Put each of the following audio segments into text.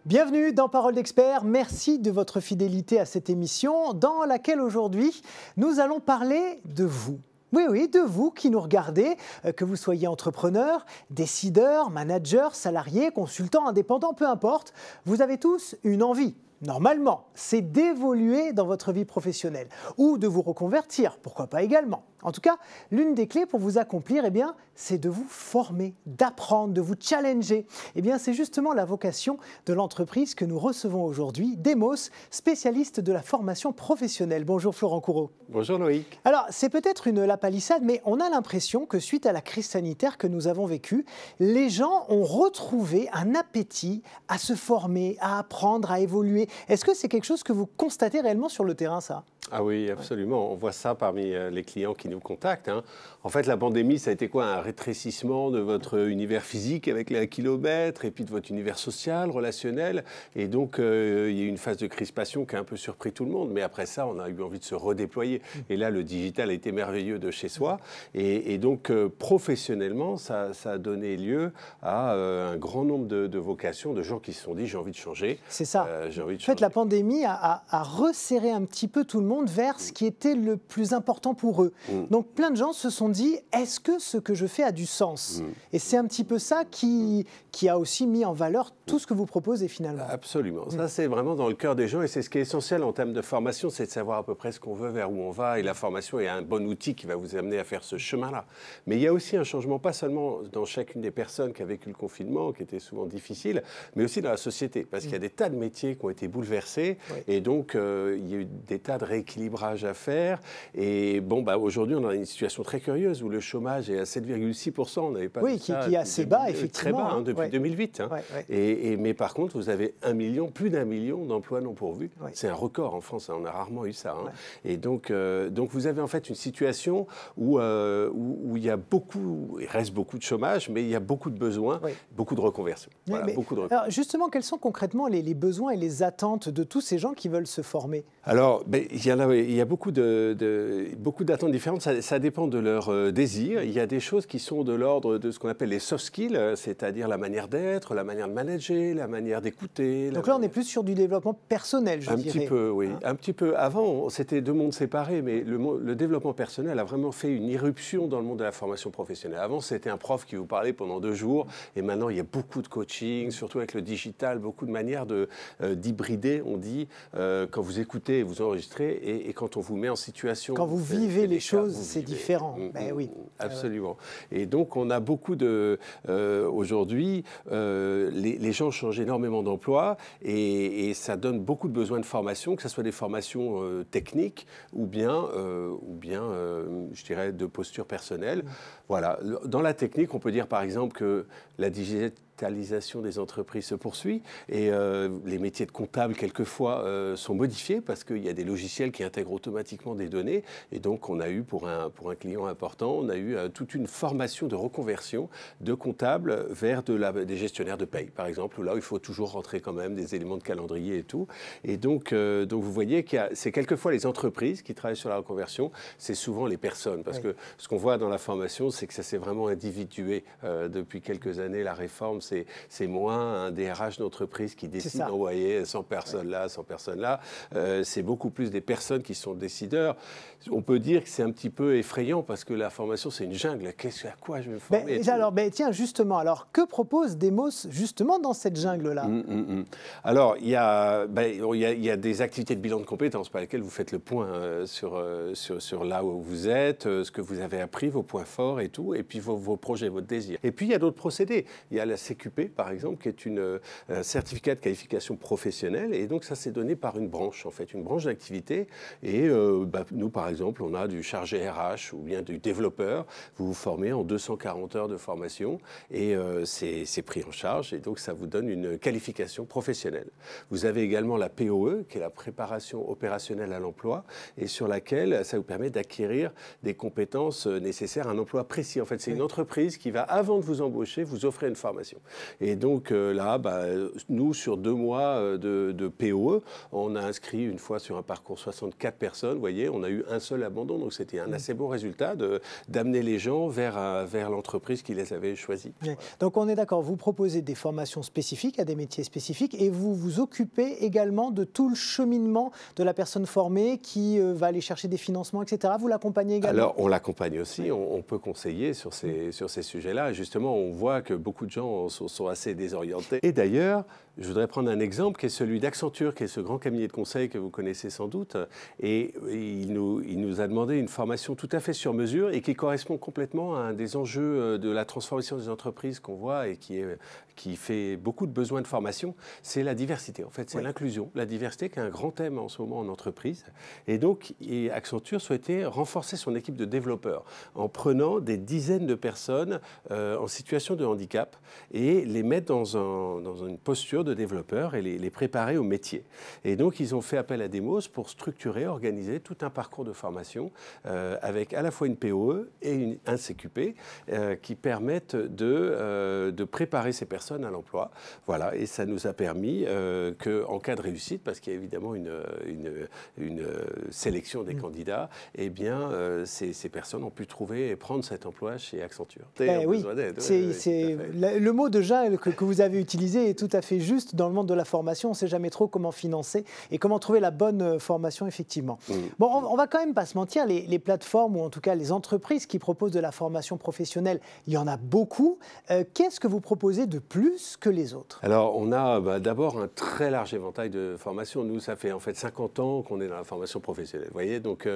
Bienvenue dans Parole d'Expert. Merci de votre fidélité à cette émission dans laquelle aujourd'hui nous allons parler de vous. Oui, de vous qui nous regardez, que vous soyez entrepreneur, décideur, manager, salarié, consultant, indépendant, peu importe, vous avez tous une envie. Normalement, c'est d'évoluer dans votre vie professionnelle ou de vous reconvertir, pourquoi pas également. En tout cas, l'une des clés pour vous accomplir, c'est de vous former, d'apprendre, de vous challenger. C'est justement la vocation de l'entreprise que nous recevons aujourd'hui, Demos, spécialiste de la formation professionnelle. Bonjour Florent Coureau. Bonjour Loïc. Alors, c'est peut-être une lapalissade, mais on a l'impression que suite à la crise sanitaire que nous avons vécue, les gens ont retrouvé un appétit à se former, à apprendre, à évoluer. Est-ce que c'est quelque chose que vous constatez réellement sur le terrain, ça ? Ah oui, absolument. On voit ça parmi les clients qui nous contactent. En fait, la pandémie, ça a été quoi? Un rétrécissement de votre univers physique avec les 1 kilomètre et puis de votre univers social, relationnel. Et donc, il y a eu une phase de crispation qui a un peu surpris tout le monde. Mais après ça, on a eu envie de se redéployer. Et là, le digital a été merveilleux de chez soi. Et donc, professionnellement, ça a donné lieu à un grand nombre de vocations, de gens qui se sont dit « j'ai envie de changer ». C'est ça. En fait, la pandémie a resserré un petit peu tout le monde vers ce qui était le plus important pour eux. Donc plein de gens se sont dit, est-ce que ce que je fais a du sens? Et c'est un petit peu ça qui a aussi mis en valeur tout ce que vous proposez finalement. Absolument. Ça, c'est vraiment dans le cœur des gens et c'est ce qui est essentiel en termes de formation, c'est de savoir à peu près ce qu'on veut, vers où on va. Et la formation est un bon outil qui va vous amener à faire ce chemin-là. Mais il y a aussi un changement, pas seulement dans chacune des personnes qui a vécu le confinement, qui était souvent difficile, mais aussi dans la société. Parce qu'il y a des tas de métiers qui ont été bouleversés et donc il y a eu des tas de rééquilibrage à faire. Et bon, aujourd'hui, on a une situation très curieuse où le chômage est à 7,6%. On n'avait pas qui est assez bas, effectivement. Très bas, depuis 2008. Mais par contre, vous avez plus d'1 million d'emplois non pourvus. C'est un record en France, on a rarement eu ça. Et donc, vous avez en fait une situation où il y a il reste beaucoup de chômage, mais il y a beaucoup de besoins, beaucoup de reconversions. Alors justement, quels sont concrètement les besoins et les attentes de tous ces gens qui veulent se former? Alors, il y a beaucoup d'attentes différentes. Ça dépend de leur désir. Il y a des choses qui sont de l'ordre de ce qu'on appelle les soft skills, c'est-à-dire la manière d'être, la manière de manager, la manière d'écouter. Donc là, on est plus sur du développement personnel, je dirais. Un petit peu, oui. Un petit peu. Avant, c'était deux mondes séparés, mais le développement personnel a vraiment fait une irruption dans le monde de la formation professionnelle. Avant, c'était un prof qui vous parlait pendant 2 jours, et maintenant, il y a beaucoup de coaching, surtout avec le digital, beaucoup de manières d'hybrider, on dit, quand vous écoutez, vous enregistrez, et quand on vous met en situation... Quand vous vivez les choses, c'est différent. Oui. Absolument. Et donc, on a beaucoup aujourd'hui, les gens changent énormément d'emploi et ça donne beaucoup de besoins de formation, que ce soit des formations techniques ou bien, je dirais, de posture personnelle. Voilà. Dans la technique, on peut dire par exemple que la digitalisation des entreprises se poursuit et les métiers de comptable, quelquefois, sont modifiés parce qu'il y a des logiciels qui intègrent automatiquement des données. Et donc, on a eu, pour un client important, on a eu toute une formation de reconversion de comptables vers des gestionnaires de paye, par exemple, où là, il faut toujours rentrer quand même des éléments de calendrier et tout. Et donc vous voyez que c'est quelquefois les entreprises qui travaillent sur la reconversion, c'est souvent les personnes. Parce que ce qu'on voit dans la formation, c'est que ça s'est vraiment individué depuis quelques années. La réforme, c'est moins un DRH d'entreprise qui décide d'envoyer 100 personnes là, 100 personnes là. C'est beaucoup plus des personnes qui sont décideurs. On peut dire que c'est un petit peu effrayant parce que la formation, c'est une jungle. À quoi je vais me former? Tiens, justement, que propose Demos justement dans cette jungle-là? Alors, il y a des activités de bilan de compétences par lesquelles vous faites le point sur là où vous êtes, ce que vous avez appris, vos points forts et tout, et puis vos projets, votre désir. Et puis, il y a d'autres procédés. Il y a la CQP, par exemple, qui est un certificat de qualification professionnelle. Et donc, ça, c'est donné par une branche, en fait, une branche d'activité. Et nous, par exemple, on a du chargé RH ou bien du développeur. Vous vous formez en 240 heures de formation et c'est pris en charge. Et donc, ça vous donne une qualification professionnelle. Vous avez également la POE, qui est la préparation opérationnelle à l'emploi, et sur laquelle ça vous permet d'acquérir des compétences nécessaires à un emploi précis. En fait, c'est une entreprise qui va, avant de vous embaucher, vous offrir une formation. Et donc là, nous, sur 2 mois de POE, on a inscrit une fois sur un parcours 64 personnes. Vous voyez, on a eu un seul abandon. Donc c'était un assez bon résultat d'amener les gens vers l'entreprise qui les avait choisis. Oui. Donc on est d'accord, vous proposez des formations spécifiques à des métiers spécifiques et vous vous occupez également de tout le cheminement de la personne formée qui va aller chercher des financements, etc. Vous l'accompagnez également? Alors on l'accompagne aussi, on peut conseiller sur ces sujets-là. Justement, on voit que beaucoup de gens sont assez désorientés. Et d'ailleurs, je voudrais prendre un exemple qui est celui d'Accenture, qui est ce grand cabinet de conseil que vous connaissez sans doute. Et il nous a demandé une formation tout à fait sur mesure et qui correspond complètement à un des enjeux de la transformation des entreprises qu'on voit et qui fait beaucoup de besoins de formation, c'est la diversité. En fait, c'est l'inclusion. La diversité qui est un grand thème en ce moment en entreprise. Et donc, Accenture souhaitait renforcer son équipe de développeurs en prenant des dizaines de personnes en situation de handicap et les mettre dans une posture de développeurs et les préparer au métier. Et donc, ils ont fait appel à Demos pour structurer, organiser tout un parcours de formation avec à la fois une POE et un CQP qui permettent de préparer ces personnes à l'emploi. Voilà, et ça nous a permis qu'en cas de réussite, parce qu'il y a évidemment une sélection des candidats, eh bien, ces personnes ont pu trouver et prendre cet emploi chez Accenture. Oui, le mot déjà que vous avez utilisé est tout à fait juste. Dans le monde de la formation, on ne sait jamais trop comment financer et comment trouver la bonne formation, effectivement. Bon, on va quand même pas se mentir, les plateformes ou en tout cas les entreprises qui proposent de la formation professionnelle, il y en a beaucoup. Qu'est-ce que vous proposez de plus que les autres? Alors, on a d'abord un très large éventail de formations. Nous, ça fait en fait 50 ans qu'on est dans la formation professionnelle. Vous voyez, donc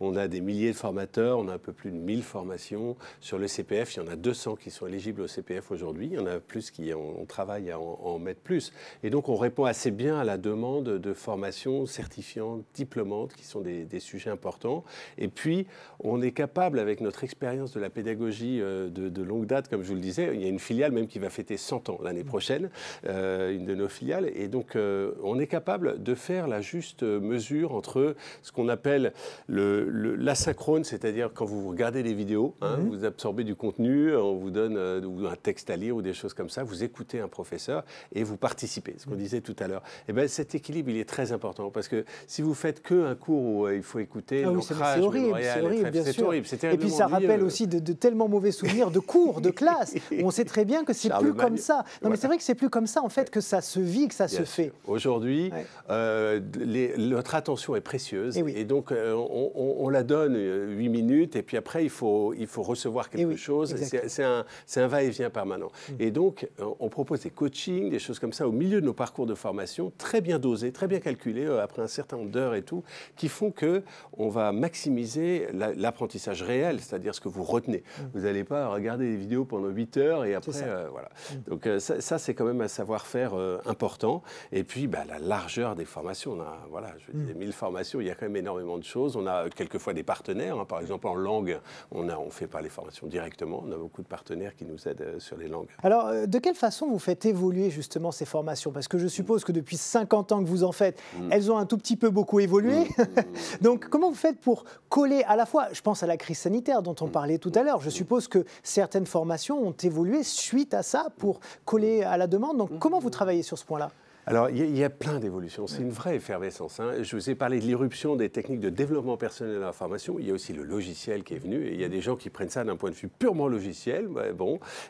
on a des milliers de formateurs, on a un peu plus de 1000 formations. Sur le CPF, il y en a 200 qui sont éligibles au CPF aujourd'hui. Il y en a plus on travaille à en mettre plus. Et donc, on répond assez bien à la demande de formations certifiantes, diplômantes, qui sont des sujets importants. Et puis, on est capable, avec notre expérience de la pédagogie de longue date, comme je vous le disais, il y a une filiale même qui va fêter 100 ans l'année prochaine, une de nos filiales. Et donc, on est capable de faire la juste mesure entre ce qu'on appelle l'asynchrone, c'est-à-dire quand vous regardez des vidéos, vous absorbez du contenu, on vous donne un texte à lire ou des choses comme ça, vous écoutez un professeur et vous participez, ce qu'on disait tout à l'heure. Et bien, cet équilibre, il est très important parce que si vous faites qu'un cours où il faut écouter l'ancrage, c'est horrible, bien sûr. Et puis ça rappelle aussi de tellement mauvais souvenirs de cours, de classe. On sait très bien que c'est plus comme ça. Non, mais c'est vrai que c'est plus comme ça, en fait, que ça se vit, que ça se fait. Aujourd'hui, notre attention est précieuse et donc on la donne 8 minutes et puis après, il faut recevoir quelque chose. C'est un va-et-vient permanent. Et donc, on propose des coachings, des choses comme ça au milieu de nos parcours de formation, très bien dosés, très bien calculés, après un certain nombre d'heures et tout, qui font qu'on va maximiser l'apprentissage réel, c'est-à-dire ce que vous retenez. Vous n'allez pas regarder des vidéos pendant 8 heures et après, voilà. Donc ça c'est quand même un savoir-faire important. Et puis, la largeur des formations. On a, je disais 1000 formations, il y a quand même énormément de choses. On a quelquefois des partenaires. Par exemple, en langue, on ne fait pas les formations directement. On a beaucoup de partenaires qui nous aident sur les langues. Alors, de quelle façon vous faites évoluer justement ces formations? Parce que je suppose que depuis 50 ans que vous en faites, elles ont un tout petit peu beaucoup évolué. Donc, comment vous faites pour coller à la fois, je pense à la crise sanitaire dont on parlait tout à l'heure, je suppose que certaines formations ont évolué suite à ça pour coller à la demande. Donc, comment vous travaillez sur ce point-là? Alors, il y a plein d'évolutions. C'est une vraie effervescence. Je vous ai parlé de l'irruption des techniques de développement personnel dans la formation. Il y a aussi le logiciel qui est venu. Et il y a des gens qui prennent ça d'un point de vue purement logiciel.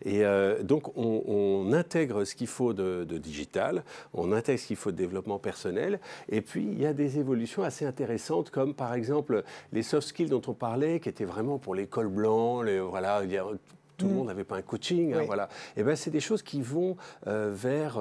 Et donc, on intègre ce qu'il faut de digital. On intègre ce qu'il faut de développement personnel. Et puis, il y a des évolutions assez intéressantes, comme par exemple les soft skills dont on parlait, qui étaient vraiment pour les cols blancs. Tout le monde n'avait pas un coaching, voilà. Et ben c'est des choses qui vont vers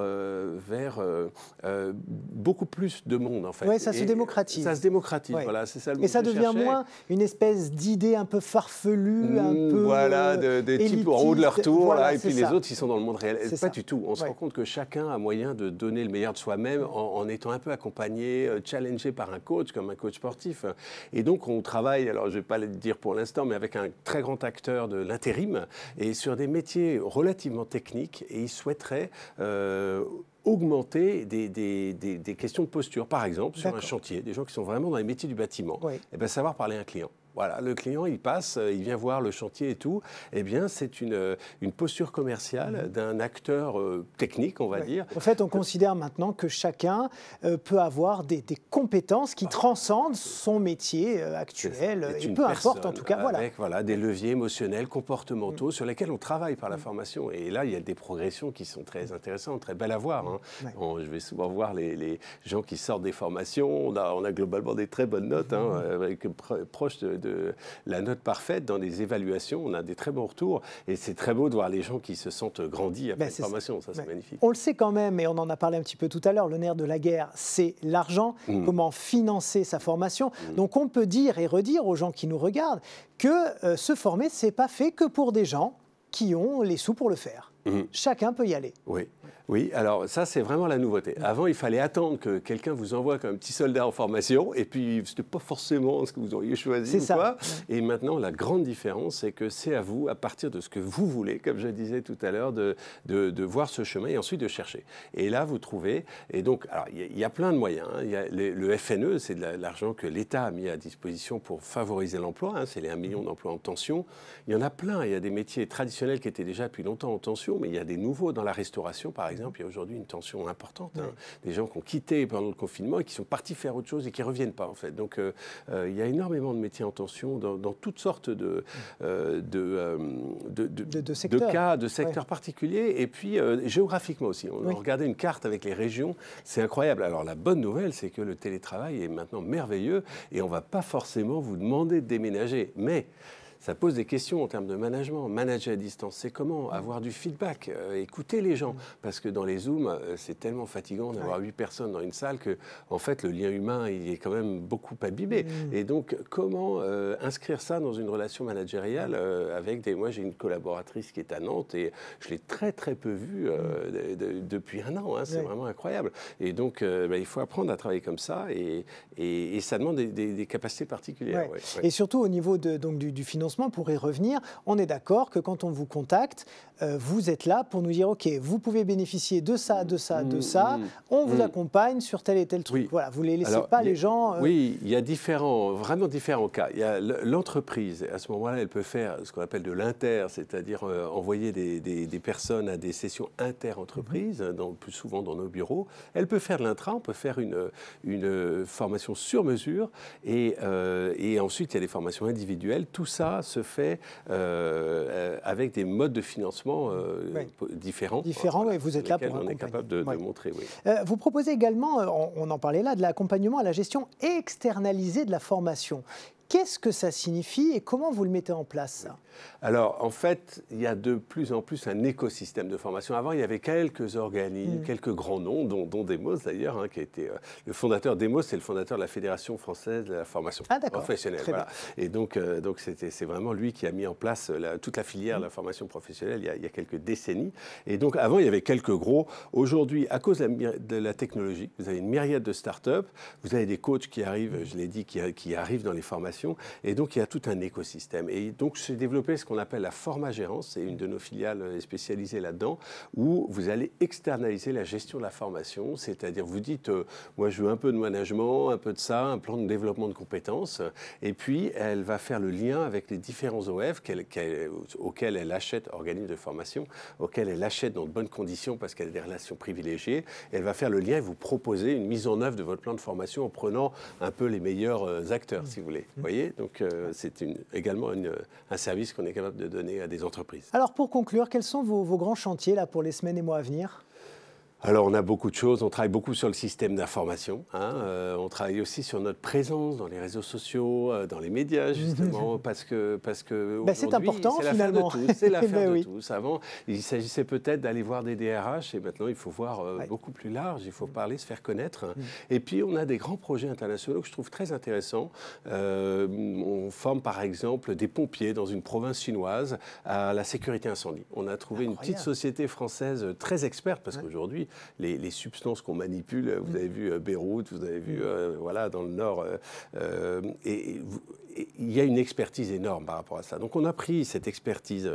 beaucoup plus de monde en fait. Oui, ça se démocratise. Ça se démocratise, voilà, c'est ça le mot. Et ça devient moins une espèce d'idée un peu farfelue, un peu des types en haut de leur tour, et puis les autres, ils sont dans le monde réel. Pas du tout. On se rend compte que chacun a moyen de donner le meilleur de soi-même en étant un peu accompagné, challengé par un coach, comme un coach sportif. Et donc on travaille, alors je ne vais pas le dire pour l'instant, mais avec un très grand acteur de l'intérim, et sur des métiers relativement techniques, et ils souhaiteraient augmenter des questions de posture. Par exemple, sur un chantier, des gens qui sont vraiment dans les métiers du bâtiment, savoir parler à un client. Voilà, le client, il passe, il vient voir le chantier et tout. Eh bien, c'est une posture commerciale d'un acteur technique, on va dire. En fait, on considère maintenant que chacun peut avoir des compétences qui transcendent son métier actuel, et peu importe en tout cas. Avec des leviers émotionnels, comportementaux, sur lesquels on travaille par la formation. Et là, il y a des progressions qui sont très intéressantes, très belles à voir. Hein. Je vais souvent voir les gens qui sortent des formations. On a globalement des très bonnes notes, proches de la note parfaite dans les évaluations. On a des très bons retours. Et c'est très beau de voir les gens qui se sentent grandis après cette formation. Ça, c'est magnifique. On le sait quand même, et on en a parlé un petit peu tout à l'heure, le nerf de la guerre, c'est l'argent, comment financer sa formation. Donc on peut dire et redire aux gens qui nous regardent que se former, ce n'est pas fait que pour des gens qui ont les sous pour le faire. Chacun peut y aller. Oui, alors ça, c'est vraiment la nouveauté. Avant, il fallait attendre que quelqu'un vous envoie comme un petit soldat en formation, et puis ce n'était pas forcément ce que vous auriez choisi. C'est ça. Et maintenant, la grande différence, c'est que c'est à vous, à partir de ce que vous voulez, comme je disais tout à l'heure, de voir ce chemin et ensuite de chercher. Et là, vous trouvez... Et donc, alors, il y a plein de moyens. Il y a le FNE, c'est de l'argent que l'État a mis à disposition pour favoriser l'emploi. C'est les 1 million d'emplois en tension. Il y en a plein. Il y a des métiers traditionnels qui étaient déjà depuis longtemps en tension, mais il y a des nouveaux dans la restauration, par exemple. Il y a aujourd'hui une tension importante. Des gens qui ont quitté pendant le confinement et qui sont partis faire autre chose et qui ne reviennent pas, en fait. Donc, il y a énormément de métiers en tension dans toutes sortes de cas, de secteurs particuliers. Et puis, géographiquement aussi. On a regardé une carte avec les régions. C'est incroyable. Alors, la bonne nouvelle, c'est que le télétravail est maintenant merveilleux et on ne va pas forcément vous demander de déménager. Mais... ça pose des questions en termes de management. Manager à distance, c'est comment? Avoir du feedback, écouter les gens. Parce que dans les Zooms, c'est tellement fatigant d'avoir 8 personnes dans une salle que, en fait, le lien humain, il est quand même beaucoup abîmé. Et donc, comment inscrire ça dans une relation managériale avec des... Moi, j'ai une collaboratrice qui est à Nantes et je l'ai très, très peu vue depuis 1 an. C'est vraiment incroyable. Et donc, il faut apprendre à travailler comme ça et ça demande des capacités particulières. Et surtout, au niveau du financement, pour y revenir, on est d'accord que quand on vous contacte, vous êtes là pour nous dire, OK, vous pouvez bénéficier de ça, de ça, de ça, on vous accompagne sur tel et tel truc. Voilà, vous ne laissez pas les gens... Oui, il y a vraiment différents cas. Il y a l'entreprise, à ce moment-là, elle peut faire ce qu'on appelle de l'inter, c'est-à-dire envoyer des personnes à des sessions inter-entreprises, plus souvent dans nos bureaux. Elle peut faire de l'intra, on peut faire une formation sur mesure, et ensuite, il y a des formations individuelles. Tout ça se fait avec des modes de financement différents. Et vous êtes là pour accompagner. On est capable de montrer, vous proposez également, on en parlait là, de l'accompagnement à la gestion externalisée de la formation. Qu'est-ce que ça signifie et comment vous le mettez en place, ça ? Alors, en fait, il y a de plus en plus un écosystème de formation. Avant, il y avait quelques organismes, quelques grands noms, dont Demos d'ailleurs, qui a été le fondateur. Demos, c'est le fondateur de la Fédération française de la formation professionnelle. Voilà. Et donc c'est vraiment lui qui a mis en place toute la filière de la formation professionnelle il y a quelques décennies. Et donc, avant, il y avait quelques gros. Aujourd'hui, à cause de la technologie, vous avez une myriade de start-up, vous avez des coachs qui arrivent, je l'ai dit, qui arrivent dans les formations. Et donc, il y a tout un écosystème. Et donc, j'ai développé ce qu'on appelle la Formagérance, c'est une de nos filiales spécialisée là-dedans, où vous allez externaliser la gestion de la formation, c'est-à-dire vous dites, moi je veux un peu de management, un peu de ça, un plan de développement de compétences, et puis elle va faire le lien avec les différents OF auxquels elle achète, organismes de formation, auxquels elle achète dans de bonnes conditions parce qu'elle a des relations privilégiées, et elle va faire le lien et vous proposer une mise en œuvre de votre plan de formation en prenant un peu les meilleurs acteurs, si vous voulez. Vous voyez, donc c'est également un service qu'on est capable de donner à des entreprises. Alors pour conclure, quels sont vos grands chantiers là, pour les semaines et mois à venir ? Alors, on a beaucoup de choses. On travaille beaucoup sur le système d'information. On travaille aussi sur notre présence dans les réseaux sociaux, dans les médias, justement, parce que c'est important, c'est finalement. C'est l'affaire de tous. Avant, il s'agissait peut-être d'aller voir des DRH, et maintenant, il faut voir beaucoup plus large. Il faut parler, se faire connaître. Et puis, on a des grands projets internationaux que je trouve très intéressants. On forme, par exemple, des pompiers dans une province chinoise à la sécurité incendie. On a trouvé une petite société française très experte, parce qu'aujourd'hui, les substances qu'on manipule, vous avez vu Beyrouth, vous avez vu voilà, dans le nord, il y a une expertise énorme par rapport à ça. Donc on a pris cette expertise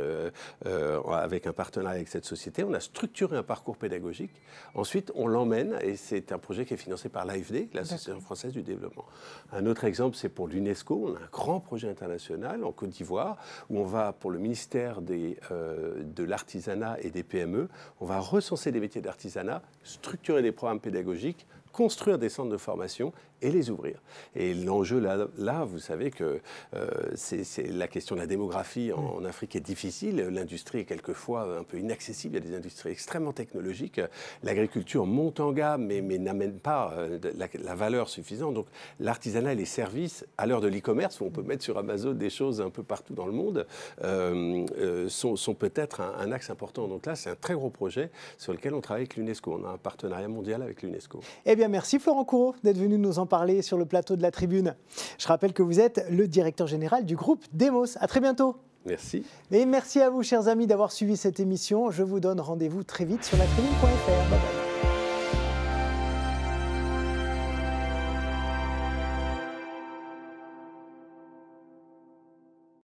avec un partenariat avec cette société, on a structuré un parcours pédagogique, ensuite on l'emmène, et c'est un projet qui est financé par l'AFD, l'Association française du développement. Un autre exemple, c'est pour l'UNESCO, on a un grand projet international en Côte d'Ivoire, où on va, pour le ministère de l'artisanat et des PME, on va recenser les métiers d'artisanat, structurer des programmes pédagogiques, construire des centres de formation et les ouvrir. Et l'enjeu là, vous savez que c'est la question de la démographie en Afrique est difficile. L'industrie est quelquefois un peu inaccessible. Il y a des industries extrêmement technologiques. L'agriculture monte en gamme, mais n'amène pas la valeur suffisante. Donc l'artisanat et les services, à l'heure de l'e-commerce, où on peut mettre sur Amazon des choses un peu partout dans le monde, sont peut-être un axe important. Donc là, c'est un très gros projet sur lequel on travaille avec l'UNESCO. On a un partenariat mondial avec l'UNESCO. Eh bien, merci Florent Coureau d'être venu nous en parler sur le plateau de la Tribune. Je rappelle que vous êtes le directeur général du groupe Demos. À très bientôt. Merci. Et merci à vous, chers amis, d'avoir suivi cette émission. Je vous donne rendez-vous très vite sur latribune.fr. Bye bye.